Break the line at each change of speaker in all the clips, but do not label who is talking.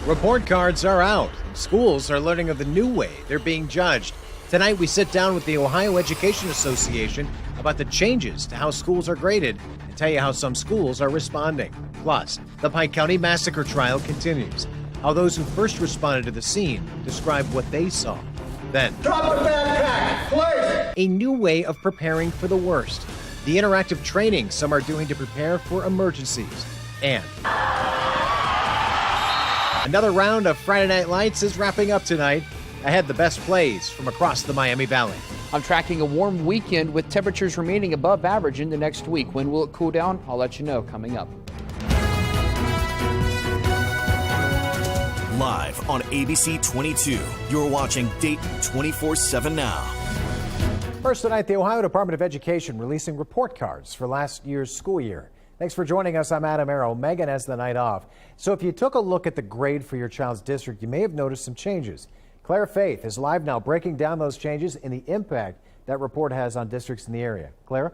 Report cards are out. Schools are learning of the new way they're being judged. Tonight, we sit down with the Ohio Education Association about the changes to how schools are graded and tell you how some schools are responding. Plus, the Pike County massacre trial continues. How those who first responded to the scene describe what they saw. Then, drop the backpack, please! A new way of preparing for the worst. The interactive training some are doing to prepare for emergencies. And another round of Friday Night Lights is wrapping up tonight. Ahead, the best plays from across the Miami Valley.
I'm tracking a warm weekend with temperatures remaining above average into next week. When will it cool down? I'll let you know coming up.
Live on ABC 22, you're watching Dayton 24/7 now.
First tonight, the Ohio Department of Education releasing report cards for last year's school year. Thanks for joining us. I'm Adam Arrow. Megan has the night off. So if you took a look at the grade for your child's district, you may have noticed some changes. Claire Faith is live now breaking down those changes and the impact that report has on districts in the area. Claire?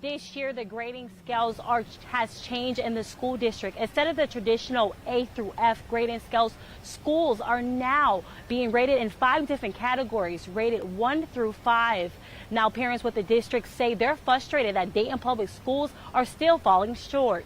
This year, the grading scales has changed in the school district. Instead of the traditional A through F grading scales, schools are now being rated in 5 different categories, rated 1 through 5. Now, parents with the district say they're frustrated that Dayton public schools are still falling short.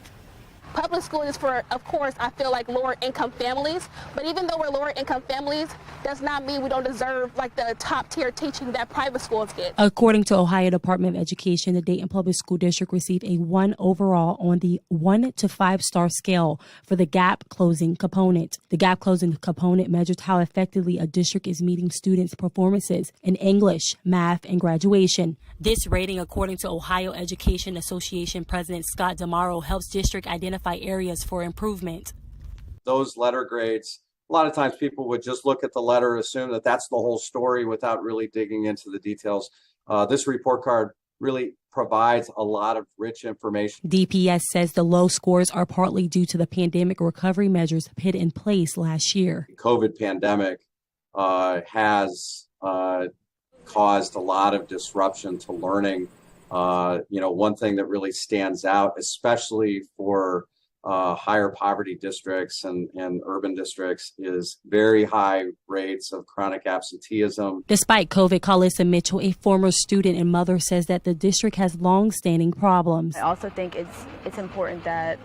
Public school is for, of course, I feel like lower income families, but even though we're lower income families, does not mean we don't deserve like the top tier teaching that private schools get.
According to Ohio Department of Education, the Dayton Public School District received a 1 overall on the 1 to 5 star scale for the gap closing component. The gap closing component measures how effectively a district is meeting students' performances in English, math, and graduation. This rating, according to Ohio Education Association President Scott DeMauro, helps district identify areas for improvement.
Those letter grades, a lot of times people would just look at the letter, assume that that's the whole story without really digging into the details. This report card really provides a lot of rich information.
DPS says the low scores are partly due to the pandemic recovery measures put in place last year.
The COVID pandemic has caused a lot of disruption to learning. One thing that really stands out, especially for higher poverty districts and urban districts, is very high rates of chronic absenteeism.
Despite COVID, Carlissa Mitchell, a former student and mother, says that the district has long-standing problems.
I also think it's important that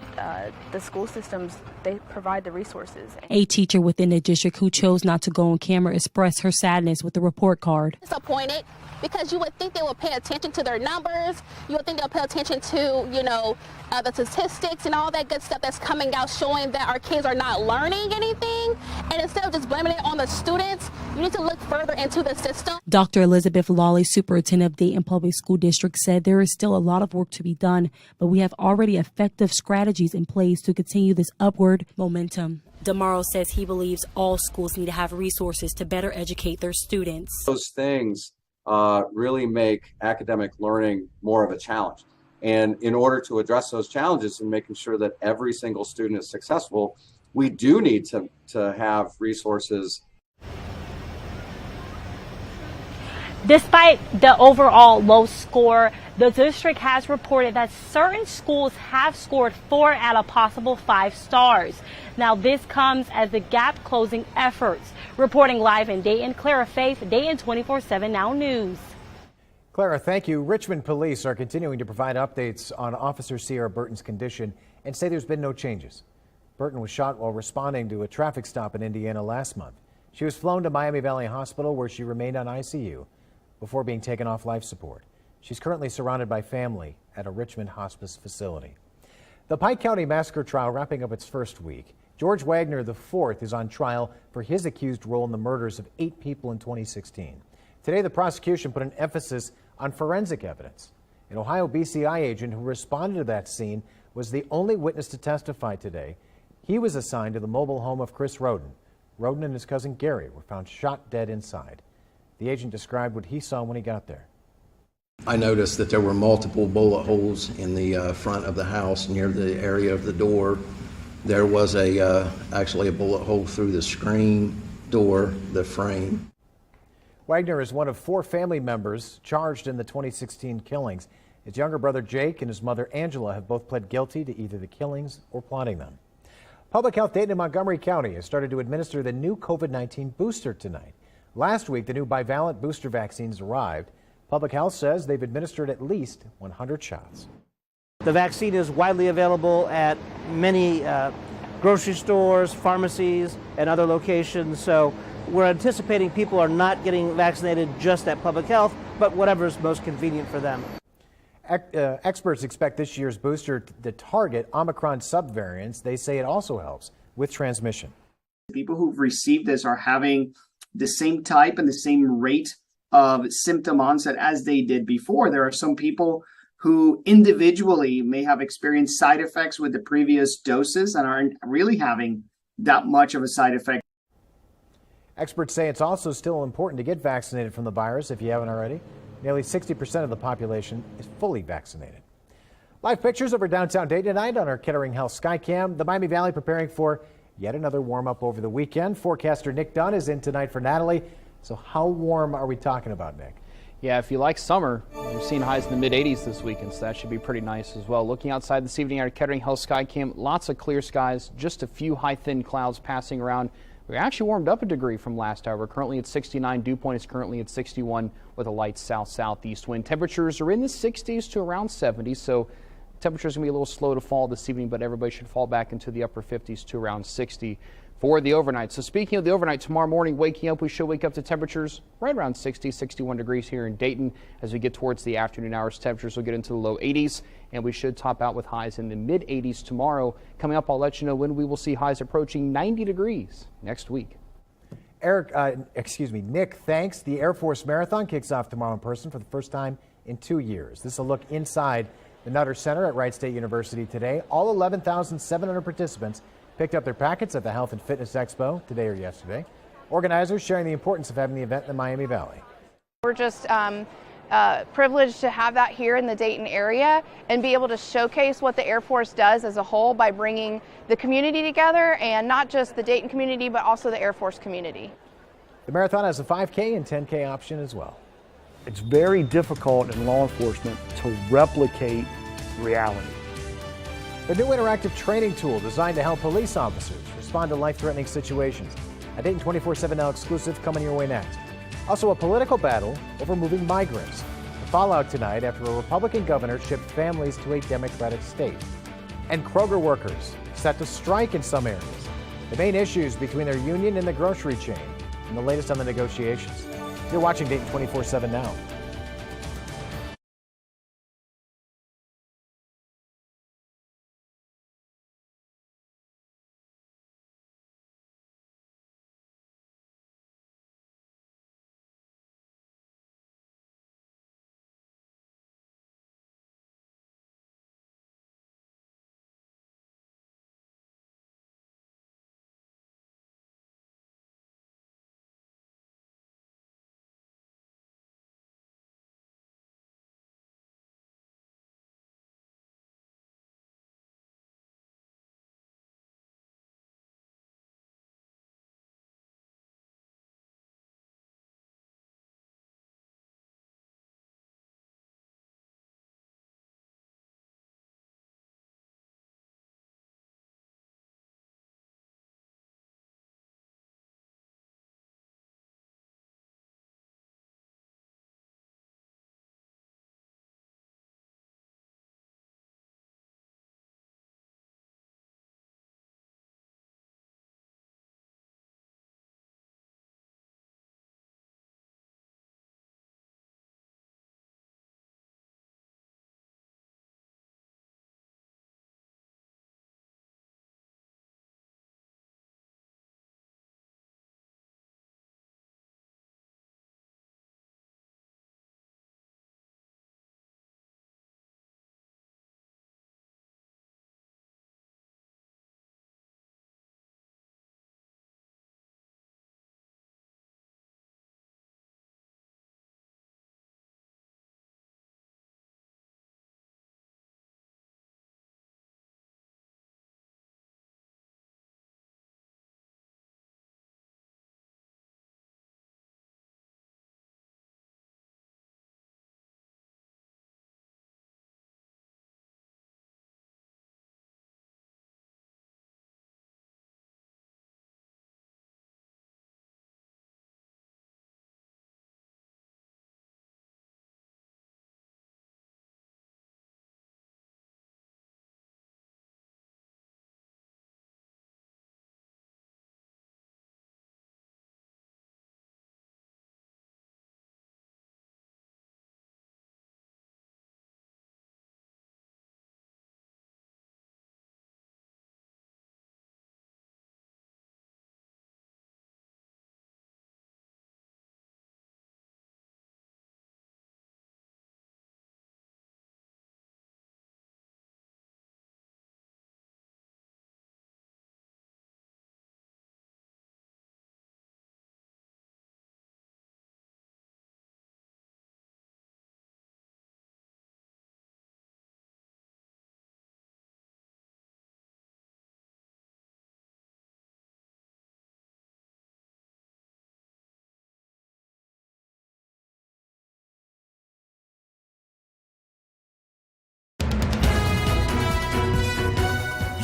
the school systems, they provide the resources.
A teacher within the district who chose not to go on camera expressed her sadness with the report card.
Disappointed because you would think they would pay attention to their numbers. You would think they'll pay attention to, the statistics and all that good stuff that's coming out showing that our kids are not learning anything. And instead of just blaming it on the students, you need to look further into the system.
Dr. Elizabeth Lawley, superintendent of Dayton Public School District, said there is still a lot of work to be done, but we have already effective strategies in place to continue this upward momentum. DeMauro says he believes all schools need to have resources to better educate their students.
Those things really make academic learning more of a challenge. And in order to address those challenges and making sure that every single student is successful, we do need to have resources.
Despite the overall low score, the district has reported that certain schools have scored 4 out of possible 5 stars. Now, this comes as the gap closing efforts. Reporting live in Dayton, Clara Faith, Dayton 24/7 Now News.
Clara, thank you. Richmond police are continuing to provide updates on Officer Sierra Burton's condition and say there's been no changes. Burton was shot while responding to a traffic stop in Indiana last month. She was flown to Miami Valley Hospital where she remained on ICU before being taken off life support. She's currently surrounded by family at a Richmond hospice facility. The Pike County massacre trial wrapping up its first week. George Wagner IV is on trial for his accused role in the murders of 8 people in 2016. Today, the prosecution put an emphasis on forensic evidence. An Ohio BCI agent who responded to that scene was the only witness to testify today. He was assigned to the mobile home of Chris Roden. Roden and his cousin Gary were found shot dead inside. The agent described what he saw when he got there.
I noticed that there were multiple bullet holes in the front of the house near the area of the door. There was actually a bullet hole through the screen door, the frame.
Wagner is one of 4 family members charged in the 2016 killings. His younger brother Jake and his mother Angela have both pled guilty to either the killings or plotting them. Public Health Dayton and Montgomery County has started to administer the new COVID-19 booster tonight. Last week, the new bivalent booster vaccines arrived. Public Health says they've administered at least 100 shots.
The vaccine is widely available at many grocery stores, pharmacies, and other locations. So we're anticipating people are not getting vaccinated just at Public Health, but whatever is most convenient for them.
Experts expect this year's booster to target Omicron subvariants. They say it also helps with transmission.
People who've received this are having the same type and the same rate of symptom onset as they did before. There are some people who individually may have experienced side effects with the previous doses and aren't really having that much of a side effect.
Experts say it's also still important to get vaccinated from the virus if you haven't already. Nearly 60% of the population is fully vaccinated. Live pictures over downtown Dayton tonight on our Kettering Health Skycam. The Miami Valley preparing for yet another warm-up over the weekend. Forecaster Nick Dunn is in tonight for Natalie. So how warm are we talking about, Nick?
Yeah, if you like summer, we're seeing highs in the mid-80s this weekend, so that should be pretty nice as well. Looking outside this evening at our Kettering Health Skycam, lots of clear skies, just a few high, thin clouds passing around. We actually warmed up a degree from last hour. We're currently at 69. Dew point is currently at 61 with a light south-southeast wind. Temperatures are in the 60s to around 70, so temperatures going to be a little slow to fall this evening, but everybody should fall back into the upper 50s to around 60 for the overnight. So speaking of the overnight, tomorrow morning waking up, we should wake up to temperatures right around 60, 61 degrees here in Dayton. As we get towards the afternoon hours, temperatures will get into the low 80s, and we should top out with highs in the mid 80s tomorrow. Coming up, I'll let you know when we will see highs approaching 90 degrees next week.
Nick, thanks. The Air Force Marathon kicks off tomorrow in person for the first time in 2 years. This will look inside the Nutter Center at Wright State University today. All 11,700 participants picked up their packets at the Health and Fitness Expo today or yesterday. Organizers sharing the importance of having the event in the Miami Valley.
We're just privileged to have that here in the Dayton area and be able to showcase what the Air Force does as a whole by bringing the community together, and not just the Dayton community, but also the Air Force community.
The marathon has a 5K and 10K option as well.
It's very difficult in law enforcement to replicate reality.
The new interactive training tool designed to help police officers respond to life-threatening situations. A Dayton 24/7 Now exclusive coming your way next. Also, a political battle over moving migrants. The fallout tonight after a Republican governor shipped families to a Democratic state. And Kroger workers set to strike in some areas. The main issues between their union and the grocery chain, and the latest on the negotiations. You're watching Dayton 24/7 Now.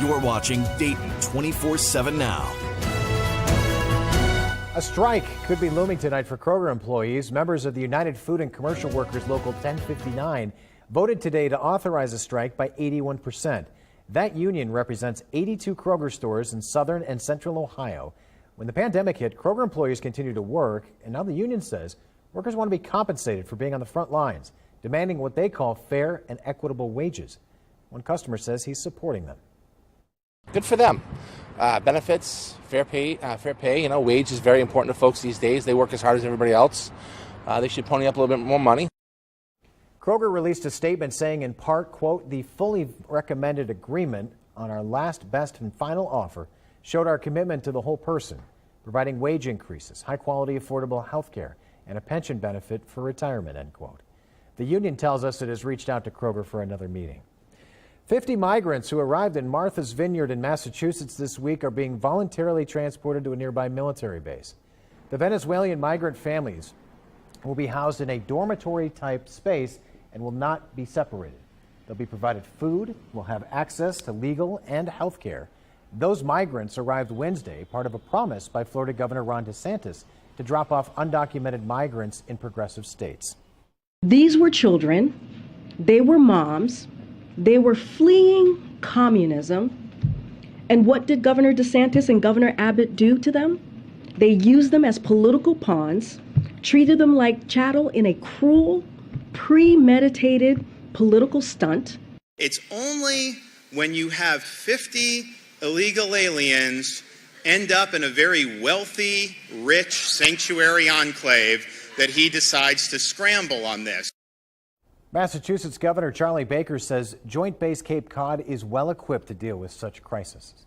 You're watching Dayton 24/7 now.
A strike could be looming tonight for Kroger employees. Members of the United Food and Commercial Workers Local 1059 voted today to authorize a strike by 81%. That union represents 82 Kroger stores in southern and central Ohio. When the pandemic hit, Kroger employees continue to work, and now the union says workers want to be compensated for being on the front lines, demanding what they call fair and equitable wages. One customer says he's supporting them.
Good for them. Benefits, fair pay. Wage is very important to folks these days. They work as hard as everybody else. They should pony up a little bit more money.
Kroger released a statement saying in part, quote, "The fully recommended agreement on our last, best, and final offer showed our commitment to the whole person, providing wage increases, high-quality, affordable health care, and a pension benefit for retirement," end quote. The union tells us it has reached out to Kroger for another meeting. 50 migrants who arrived in Martha's Vineyard in Massachusetts this week are being voluntarily transported to a nearby military base. The Venezuelan migrant families will be housed in a dormitory-type space and will not be separated. They'll be provided food, will have access to legal and health care. Those migrants arrived Wednesday, part of a promise by Florida Governor Ron DeSantis to drop off undocumented migrants in progressive states.
These were children, they were moms, they were fleeing communism. And what did Governor DeSantis and Governor Abbott do to them? They used them as political pawns, treated them like chattel in a cruel, premeditated political stunt.
It's only when you have 50 illegal aliens end up in a very wealthy, rich sanctuary enclave that he decides to scramble on this.
Massachusetts Governor Charlie Baker says Joint Base Cape Cod is well equipped to deal with such crises.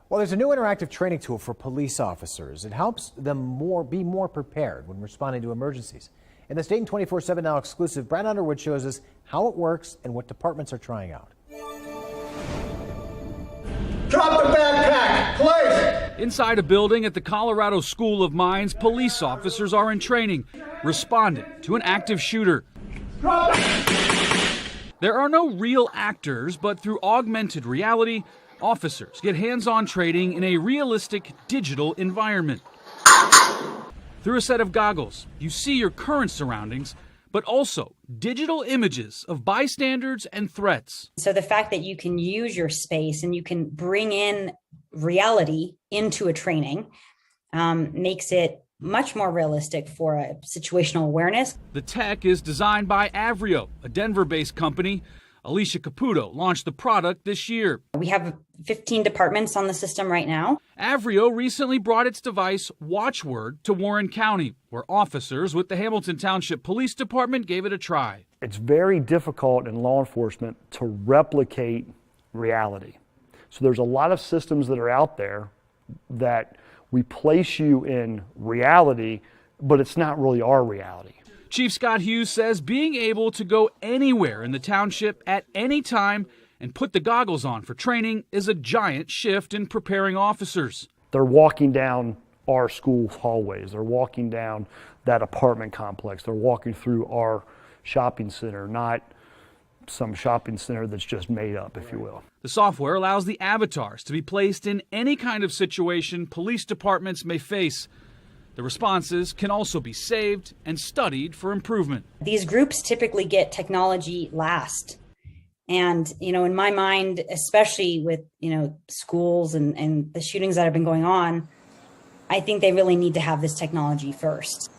Well, there's a new interactive training tool for police officers. It helps them be more prepared when responding to emergencies. In this Dayton 24/7 Now exclusive, Brad Underwood shows us how it works and what departments are trying out.
Drop the backpack, please!
Inside a building at the Colorado School of Mines, police officers are in training, responding to an active shooter. There are no real actors, but through augmented reality, officers get hands-on training in a realistic digital environment. Through a set of goggles, you see your current surroundings, but also digital images of bystanders and threats.
So the fact that you can use your space and you can bring in reality into a training makes it much more realistic for a situational awareness.
The tech is designed by Avrio, a Denver-based company. Alicia Caputo launched the product this year.
We have 15 departments on the system right now.
Avrio recently brought its device Watchword to Warren County, where officers with the Hamilton Township Police Department gave it a try.
It's very difficult in law enforcement to replicate reality. So there's a lot of systems that are out there that we place you in reality, but it's not really our reality.
Chief Scott Hughes says being able to go anywhere in the township at any time and put the goggles on for training is a giant shift in preparing officers.
They're walking down our school hallways. They're walking down that apartment complex. They're walking through our shopping center, not some shopping center that's just made up, if you will.
The software allows the avatars to be placed in any kind of situation police departments may face. The responses can also be saved and studied for improvement.
These groups typically get technology last. And, in my mind, especially with, schools and the shootings that have been going on, I think they really need to have this technology first.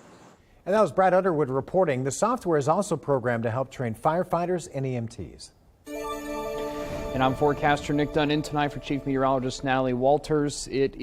And that was Brad Underwood reporting. The software is also programmed to help train firefighters and EMTs.
And I'm forecaster Nick Dunn in tonight for Chief Meteorologist Natalie Walters. It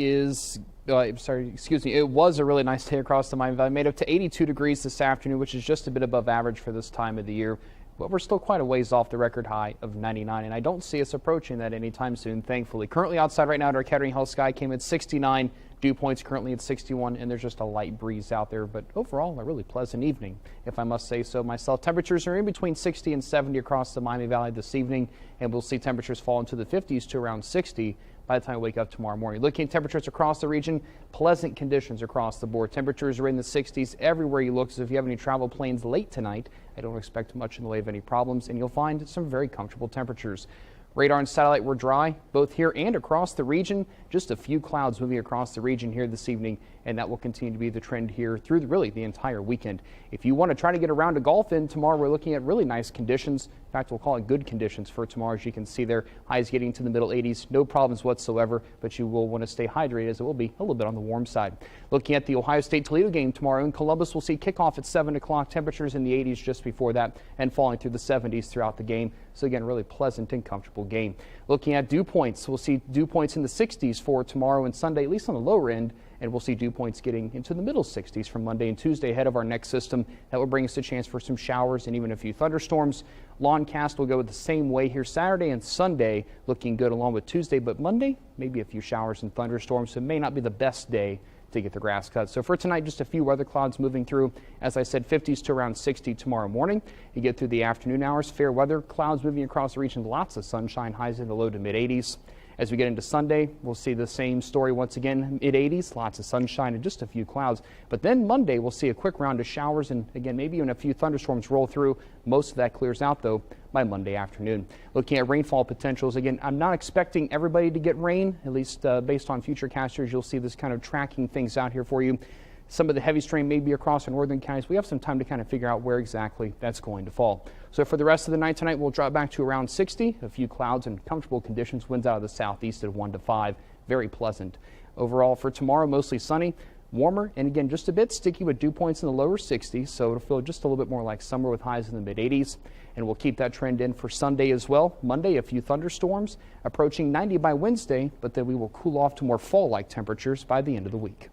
was a really nice day across the Miami Valley. Made up to 82 degrees this afternoon, which is just a bit above average for this time of the year. But we're still quite a ways off the record high of 99, and I don't see us approaching that anytime soon, thankfully. Currently outside right now at our Kettering Hill sky came at 69. Dew points currently at 61, and there's just a light breeze out there. But overall, a really pleasant evening, if I must say so myself. Temperatures are in between 60 and 70 across the Miami Valley this evening, and we'll see temperatures fall into the 50s to around 60 by the time we wake up tomorrow morning. Looking at temperatures across the region, pleasant conditions across the board. Temperatures are in the 60s everywhere you look, so if you have any travel plans late tonight, I don't expect much in the way of any problems, and you'll find some very comfortable temperatures. Radar and satellite were dry, both here and across the region. Just a few clouds moving across the region here this evening, and that will continue to be the trend here through really the entire weekend. If you want to try to get around to golf in tomorrow, we're looking at really nice conditions. In fact, we'll call it good conditions for tomorrow. As you can see there, highs getting to the middle 80s, no problems whatsoever, but you will want to stay hydrated as it will be a little bit on the warm side. Looking at the Ohio State-Toledo game tomorrow in Columbus, we'll see kickoff at 7 o'clock, temperatures in the 80s just before that and falling through the 70s throughout the game. So again, really pleasant and comfortable game. Looking at dew points, we'll see dew points in the 60s for tomorrow and Sunday, at least on the lower end, and we'll see dew points getting into the middle 60s from Monday and Tuesday ahead of our next system. That will bring us a chance for some showers and even a few thunderstorms. Lawn cast will go the same way here Saturday and Sunday, looking good along with Tuesday, but Monday, maybe a few showers and thunderstorms, so it may not be the best day to get the grass cut. So for tonight, just a few weather clouds moving through. As I said, 50s to around 60 tomorrow morning. You get through the afternoon hours, fair weather, clouds moving across the region, lots of sunshine, highs in the low to mid 80s. As we get into Sunday, we'll see the same story once again, mid 80s, lots of sunshine and just a few clouds. But then Monday, we'll see a quick round of showers and again, maybe even a few thunderstorms roll through. Most of that clears out though by Monday afternoon. Looking at rainfall potentials, again, I'm not expecting everybody to get rain, at least based on future casters. You'll see this kind of tracking things out here for you. Some of the heavy strain may be across the northern counties. We have some time to kind of figure out where exactly that's going to fall. So for the rest of the night tonight, we'll drop back to around 60, a few clouds and comfortable conditions, winds out of the southeast at 1 to 5, very pleasant. Overall for tomorrow, mostly sunny, warmer, and again, just a bit sticky with dew points in the lower 60s, so it'll feel just a little bit more like summer with highs in the mid 80s. And we'll keep that trend in for Sunday as well. Monday, a few thunderstorms, approaching 90 by Wednesday, but then we will cool off to more fall-like temperatures by the end of the week.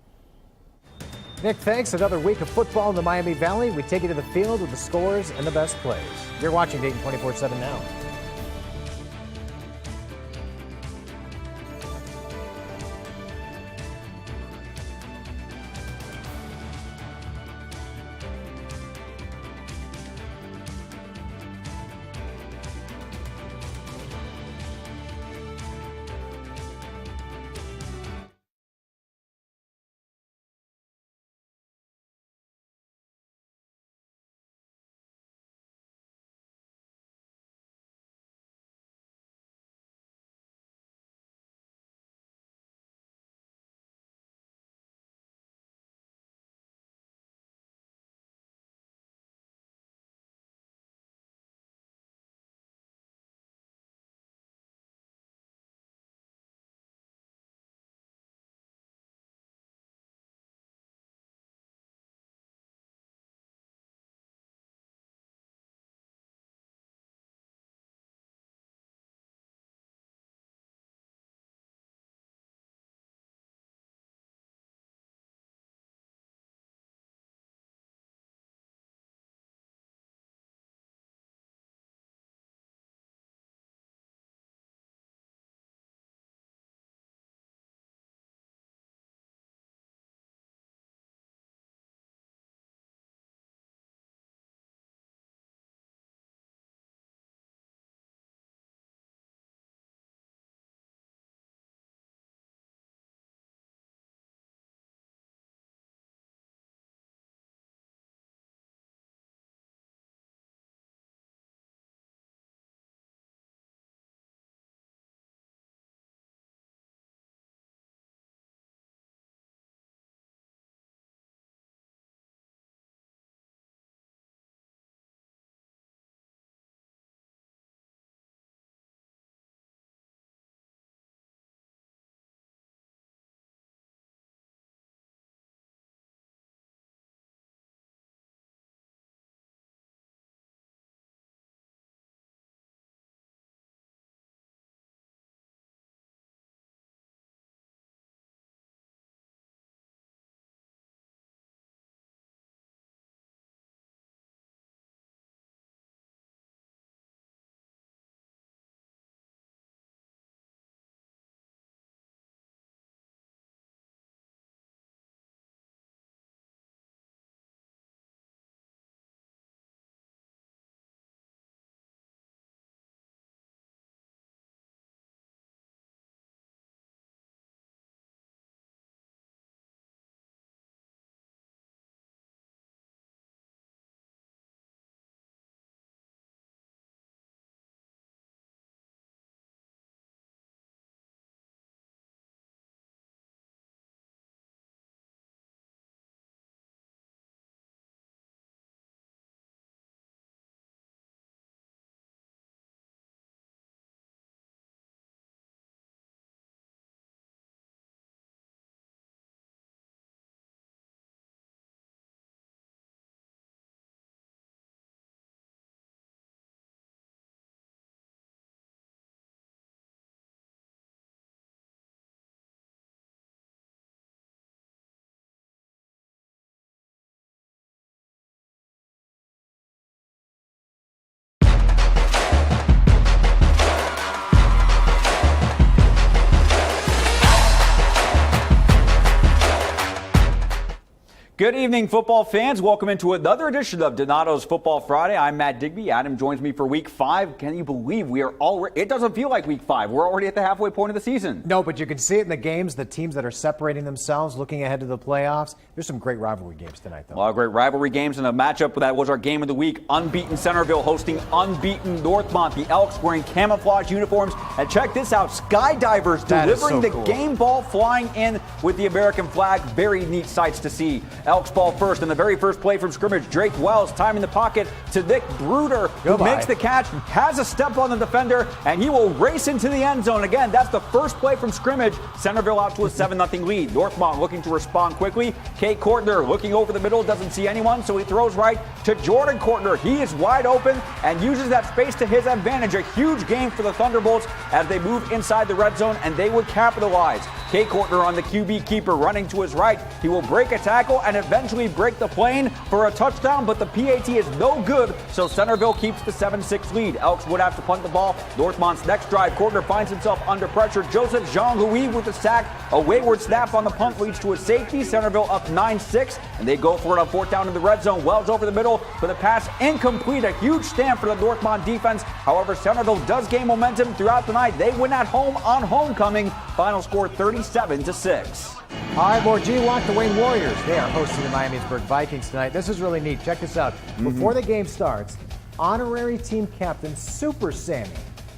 Nick, thanks. Another week of football in the Miami Valley. We take you to the field with the scores and the best plays. You're watching Dayton 24/7 now.
Good evening, football fans. Welcome into another edition of Donato's Football Friday. I'm Matt Digby. Adam joins me for Week 5. Can you believe we are already? It doesn't feel like Week 5. We're already at the halfway point of the season.
No, but you can see it in the games. The teams that are separating themselves, looking ahead to the playoffs. There's some great rivalry games tonight, though.
A lot of great rivalry games, and a matchup that was our game of the week. Unbeaten Centerville hosting unbeaten Northmont. The Elks wearing camouflage uniforms. And check this out: skydivers delivering the game ball, flying in with the American flag. Very neat sights to see. Elks ball first. In the very first play from scrimmage, Drake Wells timing the pocket to Nick Bruder, who makes the catch, has a step on the defender, and he will race into the end zone. Again, that's the first play from scrimmage. Centerville out to a 7-0 lead. Northmont looking to respond quickly. Kate Kortner looking over the middle, doesn't see anyone, so he throws right to Jordan Kortner. He is wide open and uses that space to his advantage. A huge game for the Thunderbolts as they move inside the red zone, and they would capitalize. Kate Kortner on the QB keeper running to his right. He will break a tackle and eventually break the plane for a touchdown, but the PAT is no good, so Centerville keeps the 7-6 lead. Elks would have to punt the ball. Northmont's next drive, Kortner finds himself under pressure. Joseph Jean-Louis with the sack. A wayward snap on the punt leads to a safety. Centerville up 9-6, and they go for it on fourth down in the red zone. Wells over the middle for the pass incomplete. A huge stand for the Northmont defense. However, Centerville does gain momentum throughout the night. They win at home on homecoming. Final score 37-6.
All right, more GWAC, the Wayne Warriors. They are hosting the Miamisburg Vikings tonight. This is really neat. Check this out. Before the game starts, honorary team captain Super Sammy.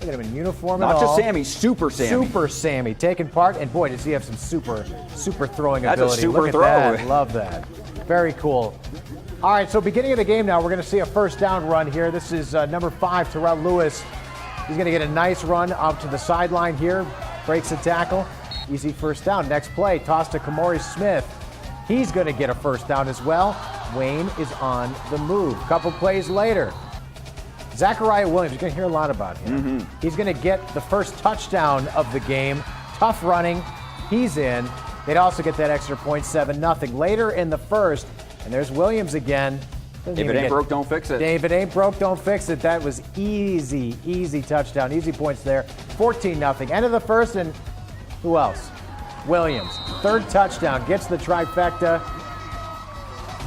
Look at him in uniform and all.
Not just Sammy, Super Sammy.
Super Sammy taking part, and boy, does he have some super throwing ability.
That's a super
Look
throw.
at that. Love that. Very cool. All right, so beginning of the game now, we're going to see a first down run here. This is number 5, Terrell Lewis. He's going to get a nice run out to the sideline here. Breaks the tackle. Easy first down. Next play, toss to Kamori Smith. He's going to get a first down as well. Wayne is on the move. Couple plays later, Zachariah Williams, you're going to hear a lot about him. He's going to get the first touchdown of the game. Tough running. He's in. They'd also get that extra point, 7-0. Later in the first, and there's Williams again.
If it ain't broke, don't fix it.
If it ain't broke, don't fix it. That was easy touchdown. Easy points there. 14-0. End of the first, and who else? Williams. Third touchdown. Gets the trifecta.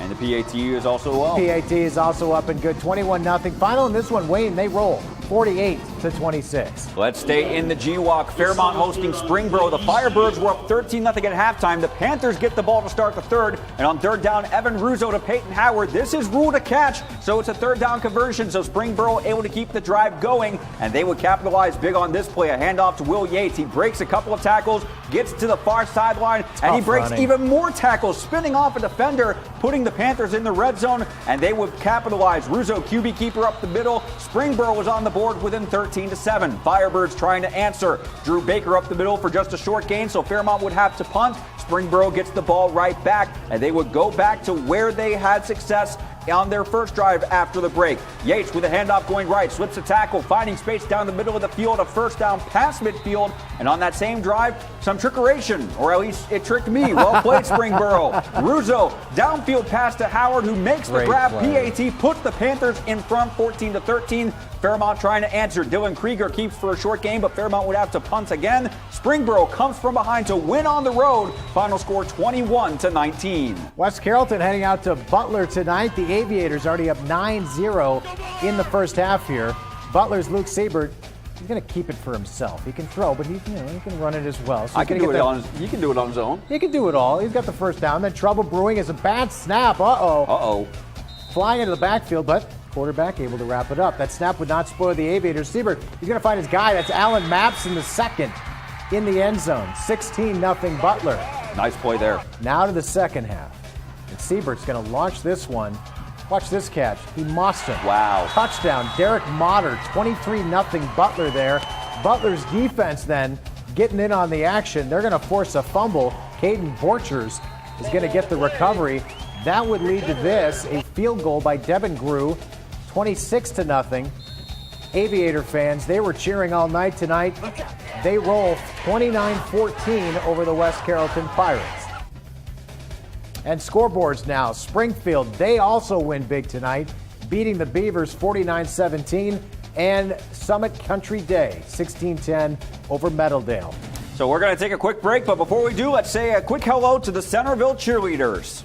And the PAT is also up.
PAT is also up and good. 21-0. Final in this one, Wayne, they roll 48-26.
Let's stay in the GWAC. Fairmont hosting Springboro. The Firebirds were up 13-0 at halftime. The Panthers get the ball to start the third. And on third down, Evan Russo to Peyton Howard. This is ruled a catch, so it's a third down conversion. So Springboro able to keep the drive going, and they would capitalize big on this play. A handoff to Will Yates. He breaks a couple of tackles, gets to the far sideline, and he breaks even more tackles, spinning off a defender, putting the Panthers in the red zone, and they would capitalize. Russo, QB keeper up the middle. Springboro was on the board within 13-7. Firebirds trying to answer. Drew Baker up the middle for just a short gain, so Fairmont would have to punt. Springboro gets the ball right back, and they would go back to where they had success on their first drive after the break. Yates with a handoff going right, slips a tackle, finding space down the middle of the field, a first down past midfield, and on that same drive, some trickeration, or at least it tricked me. Well played, Springboro. Russo, downfield pass to Howard, who makes the grab. PAT puts the Panthers in front, 14-13. Fairmont trying to answer. Dylan Krieger keeps for a short game, but Fairmont would have to punt again. Springboro comes from behind to win on the road. Final score 21-19.
West Carrollton heading out to Butler tonight. The Aviators already up 9-0 in the first half here. Butler's Luke Siebert. He's going to keep it for himself. He can throw, but he can run it as well. So
he can do it on his own.
He can do it all. He's got the first down. Then trouble brewing is a bad snap. Flying into the backfield, but quarterback able to wrap it up. That snap would not spoil the Aviators. Siebert, he's going to find his guy. That's Alan Maps in the second in the end zone. 16-0 Butler.
Nice play there.
Now to the second half. And Siebert's going to launch this one. Watch this catch. He mossed him.
Wow.
Touchdown. Derek Motter, 23-0 Butler there. Butler's defense then getting in on the action. They're going to force a fumble. Caden Borchers is going to get the recovery. That would lead to this, a field goal by Devin Grew, 26-0. Aviator fans, they were cheering all night tonight. They roll 29-14 over the West Carrollton Pirates. And scoreboards now. Springfield, they also win big tonight, beating the Beavers 49-17. And Summit Country Day, 16-10 over Meadowdale.
So we're going to take a quick break, but before we do, let's say a quick hello to the Centerville cheerleaders.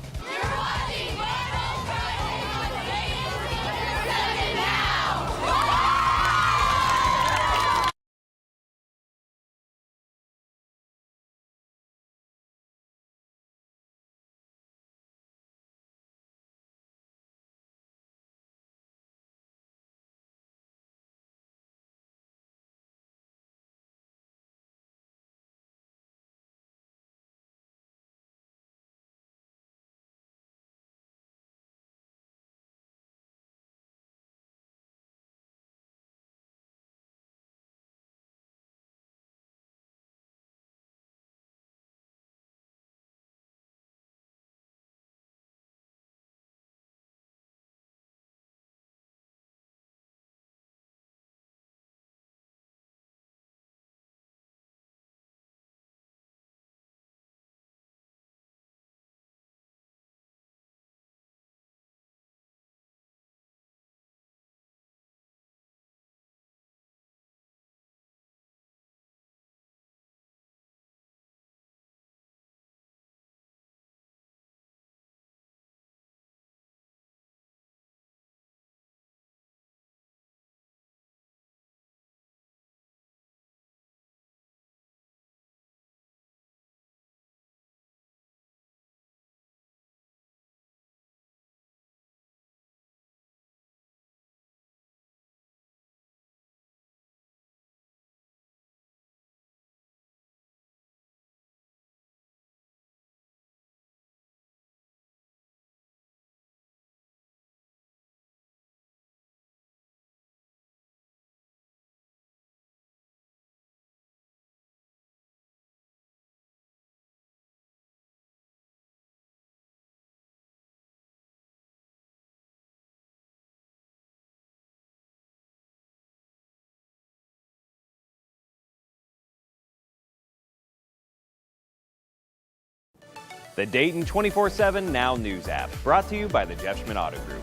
the Dayton 24/7 Now News app, brought to you by the Jeff Schmidt Auto Group.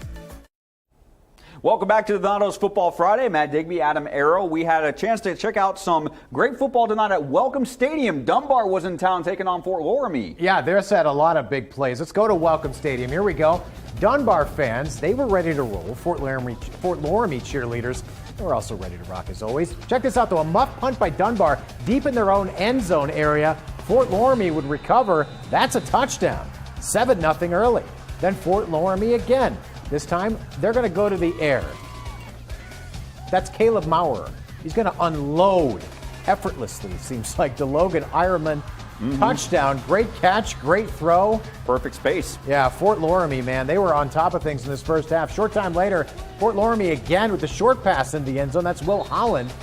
Welcome back to the Donatos Football Friday. Matt Digby, Adam Arrow. We had a chance to check out some great football tonight at Welcome Stadium. Dunbar was in town taking on Fort Loramie.
Yeah, they're set a lot of big plays. Let's go to Welcome Stadium. Here we go. Dunbar fans, they were ready to roll. Fort Loramie cheerleaders, they were also ready to rock as always. Check this out though, a muff punt by Dunbar deep in their own end zone area. Fort Loramie would recover. That's a touchdown. 7-0 early. Then Fort Loramie again. This time, they're going to go to the air. That's Caleb Maurer. He's going to unload effortlessly, seems like. The Logan Ironman touchdown. Great catch, great throw.
Perfect space.
Yeah, Fort Loramie, man, they were on top of things in this first half. Short time later, Fort Loramie again with the short pass in the end zone. That's Will Holland.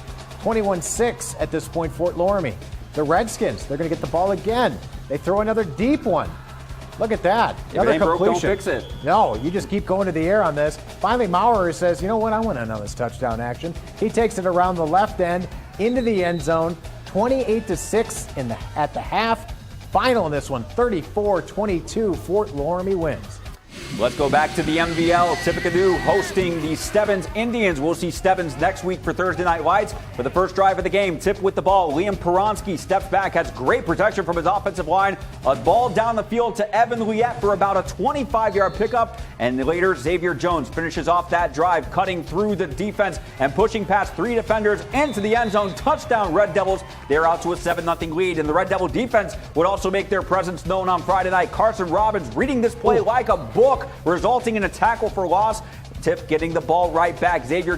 21-6 at this point, Fort Loramie. The Redskins, they're going to get the ball again. They throw another deep one. Look at that. Another completion.
Broke, don't fix it.
No, you just keep going to the air on this. Finally, Maurer says, you know what, I want to know this touchdown action. He takes it around the left end, into the end zone, 28-6 at the half. Final in this one, 34-22, Fort Loramie wins.
Let's go back to the MVL. Tippecanoe hosting the Stebbins Indians. We'll see Stebbins next week for Thursday Night Lights. For the first drive of the game, Tip with the ball. Liam Peronsky steps back, has great protection from his offensive line. A ball down the field to Evan Liette for about a 25-yard pickup. And later, Xavier Jones finishes off that drive, cutting through the defense and pushing past 3 defenders into the end zone. Touchdown, Red Devils. They're out to a 7-0 lead. And the Red Devil defense would also make their presence known on Friday night. Carson Robbins reading this play like a book, resulting in a tackle for loss. Tip getting the ball right back. Xavier